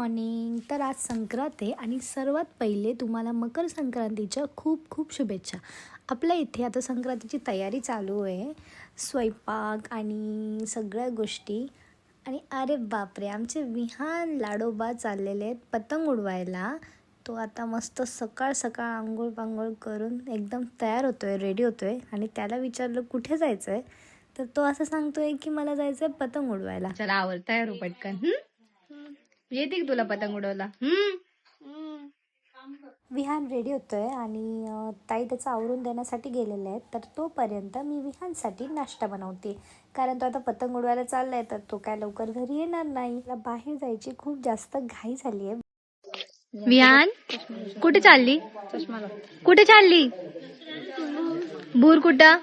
Morning. तर आज संक्रांत आहे आणि सर्वात पहिले तुम्हाला मकर संक्रांतीच्या खूप खूप शुभेच्छा. आपल्या इथे आता संक्रांतीची तयारी चालू आहे, स्वयंपाक आणि सगळ्या गोष्टी. आणि अरे बापरे, आमचे विहान लाडोबा चाललेले आहेत पतंग उडवायला. तो आता मस्त सकाळ सकाळ आंघोळ पांघोळ करून एकदम तयार होतो आहे, रेडी होतो आहे. आणि त्याला विचारलं कुठे जायचं आहे, तर तो असं सांगतोय की मला जायचं आहे पतंग उडवायला. चला आवर, तयार हो पटकन. येते की तुला पतंग उडवला? विहान रेडी होतोय आणि ताई त्याचं आवरून देण्यासाठी गेलेले आहेत. तर तोपर्यंत मी विहानसाठी नाश्ता बनवते, कारण तो आता पतंग उडवायला चाललाय, तर तो काय लवकर घरी येणार नाही. मला बाहेर जायची खूप जास्त घाई झाली आहे. विहान, कुठे चालली? कुठे चालली? बूर कुठं?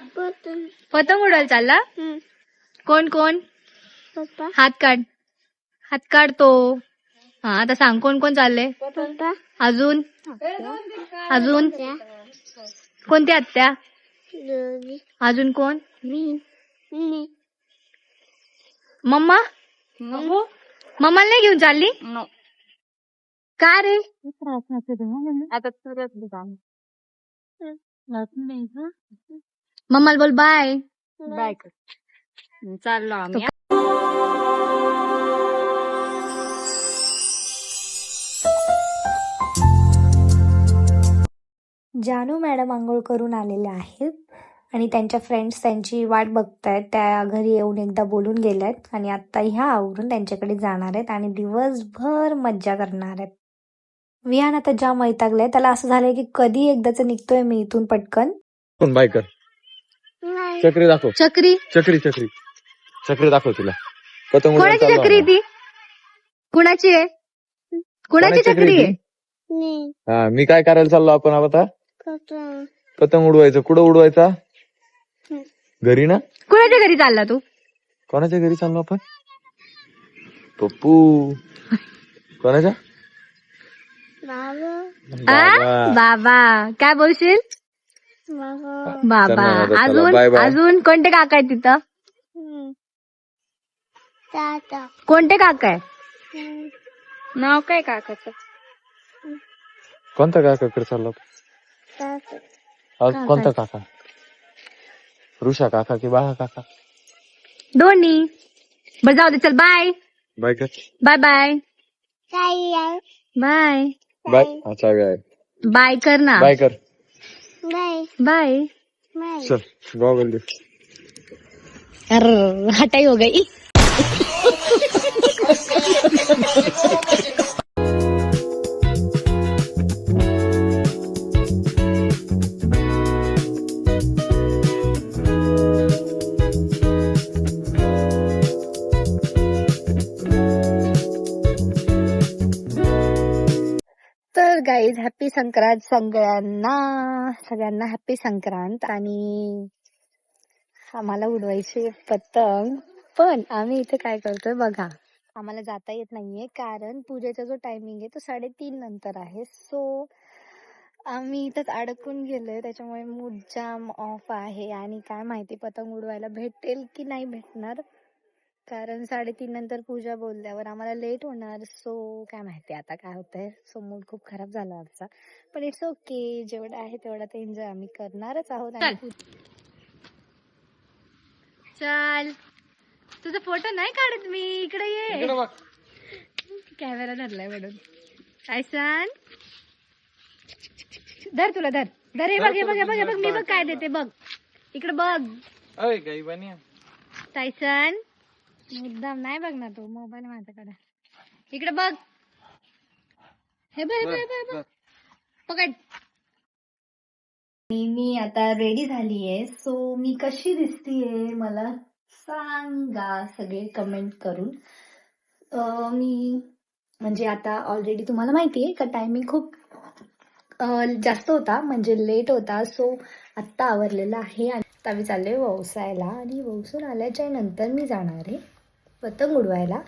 पतंग उडवायला चालला? कोण कोण? हात काढ, हात काढतो. हा, आता सांग कोण कोण चालले? अजून अजून कोणत्या आत्या? अजून कोण? मम्मा? मम्माला नाही घेऊन चालली? का रे? आता मम्माला बोल बाय. बाय कर. चाललो आम्ही. जानू मॅडम आंघोळ करून आलेल्या आहेत आणि त्यांच्या फ्रेंड्स त्यांची वाट बघतायत. त्या घरी येऊन एकदा बोलून गेल्यात आणि आता ह्या आवरून त्यांच्याकडे जाणार आहेत आणि दिवसभर मज्जा करणार आहेत. विहान आता ज्या वैतागलाय, त्याला असं झालंय की कधी एकदाच निघतोय मी इथून पटकन. कोण बाय कर. चक्री दाखव. चक्री? चक्री चक्री चक्री दाखव तिला. पतंग कोणाची चक्री ती? कुणाची आहे? कुणाची चक्री आहे? हा, मी काय करायला चाललो आपण आता? पतंग उडवायचं. कुठं उडवायचा? घरी ना. कुणाच्या घरी चालला तू? कोणाच्या घरी चाललो आपण? पप्पू. कोणाच्या? बाबा. काय बोलशील? बाबा. अजून अजून कोणते काका आहे तिथं? कोणते काका आहे? नाव काय काकाचं? कोणता काकाकडे चाललो? आज कोणता काका? ऋषा काका की बाहा काका? दोन्ही. बरं जाऊ दे, चल बाय. बाय कर. Bye bye bye bye. अच्छा आहे. बाय कर ना. बाय कर. बाय. चल गॉगल दे. अरे हटाई हो गई. तर गाईज, हॅपी संक्रांत सगळ्यांना. सगळ्यांना हॅपी संक्रांत. आणि आम्हाला उडवायची पतंग, पण आम्ही इथे काय करतोय बघा. आम्हाला जाता येत नाहीये कारण पूजेचा जो टायमिंग आहे तो 3:30 नंतर आहे. सो आम्ही इथंच अडकून गेलोय, त्याच्यामुळे मूड जाम ऑफ आहे. आणि काय माहिती पतंग उडवायला भेटेल की नाही भेटणार, कारण 3:30 नंतर पूजा बोलल्यावर आम्हाला लेट होणार. सो काय माहिती आता काय होतंय. सो मूड खूप खराब झाला आमचा, पण इट्स ओके. जेवढं आहे तेवढा ते एन्जॉय आम्ही करणारच आहोत. आणि चल, तुझा फोटो नाही काढत मी. इकडे ये. कॅमेरा धरलाय म्हणून. काय सांग? धर, तुला धर. धर. हे बघ, हे बघ, हे बघ, हे बघ. मी बघ काय देते बघ. इकडे बघ. टायसन मुद्दाम नाही बघ ना, तो मोबाईल माझ्याकडे. इकडे बघ. हे बघ, हे बघ, पकड. मी आता रेडी झालीये. सो मी कशी दिसतीये मला सांगा सगळे कमेंट करून. मी म्हणजे आता ऑलरेडी तुम्हाला माहितीये का टायमिंग खूप जास्त होता, म्हणजे लेट होता. सो आत्ता आवरलेलं आहे आणि आता मी चालले वौसायला. आणि वौसून आल्याच्या नंतर मी जाणार आहे पतंग उडवायला.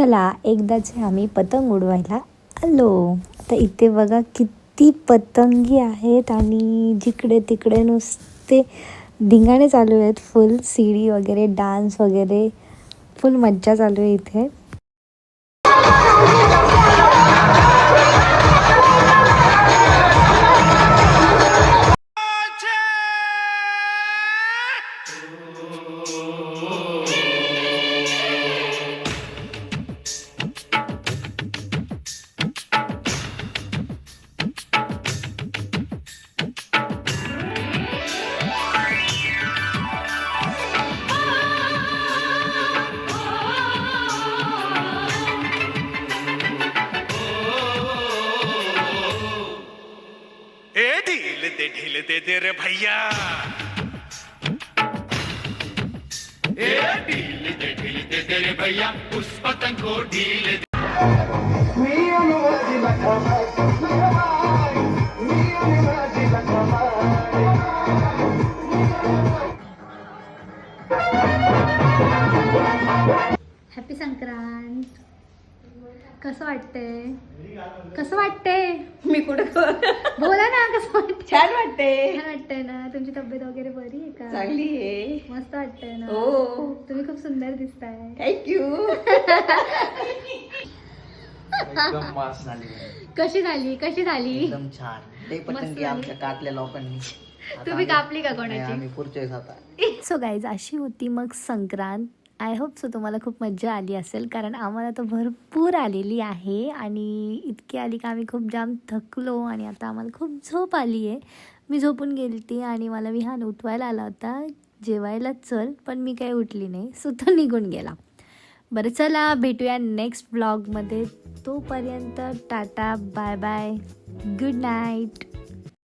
चला एकदाचे आम्ही पतंग उडवायला आलो. आता इथे बघा किती पतंगी आहेत आणि जिकडे तिकडे नुसते धिंगाणे चालू आहेत. फुल सीडी वगैरे डान्स वगैरे फुल मज्जा चालू आहे इथे. ढील दे रे भैया ढील दे रे भैया उस पतंग को ढील दे. हॅपी संक्रांत. कसं वाटतंय? कसं वाटतंय? मी कुठं बोला ना, कसं वाटतंय? छान वाटते. छान वाटतंय ना? तुमची तब्येत वगैरे बरी आहे का? चांगली आहे. मस्त वाटतंय ना? हो. तुम्ही खूप सुंदर दिसताय. थँक्यू. एकदम मस्त झाली. कशी झाली? कशी झाली? एकदम छान. ते मस्त पतंगी झाली. आमच्या कापल्या लोकांनी. आता तुम्ही आम्ही- कापली का नाही, कोणाची? आम्ही पुढच्या वेळेस आता. सो गाईज अशी होती मग संक्रांत. आय होप सो तुम्हाला खूप मज्जा आली असेल, कारण आम्हाला तर भरपूर आलेली आहे आणि इतकी आली का आम्ही खूप जाम थकलो आणि आता आम्हाला खूप झोप आली आहे. मी झोपून गेली ती आणि मला विहान उठवायला आला होता जेवायला चल, पण मी काही उठली नाही, सो तो निघून गेला. बरं चला भेटूया नेक्स्ट ब्लॉगमध्ये. तोपर्यंत tata bye bye good night.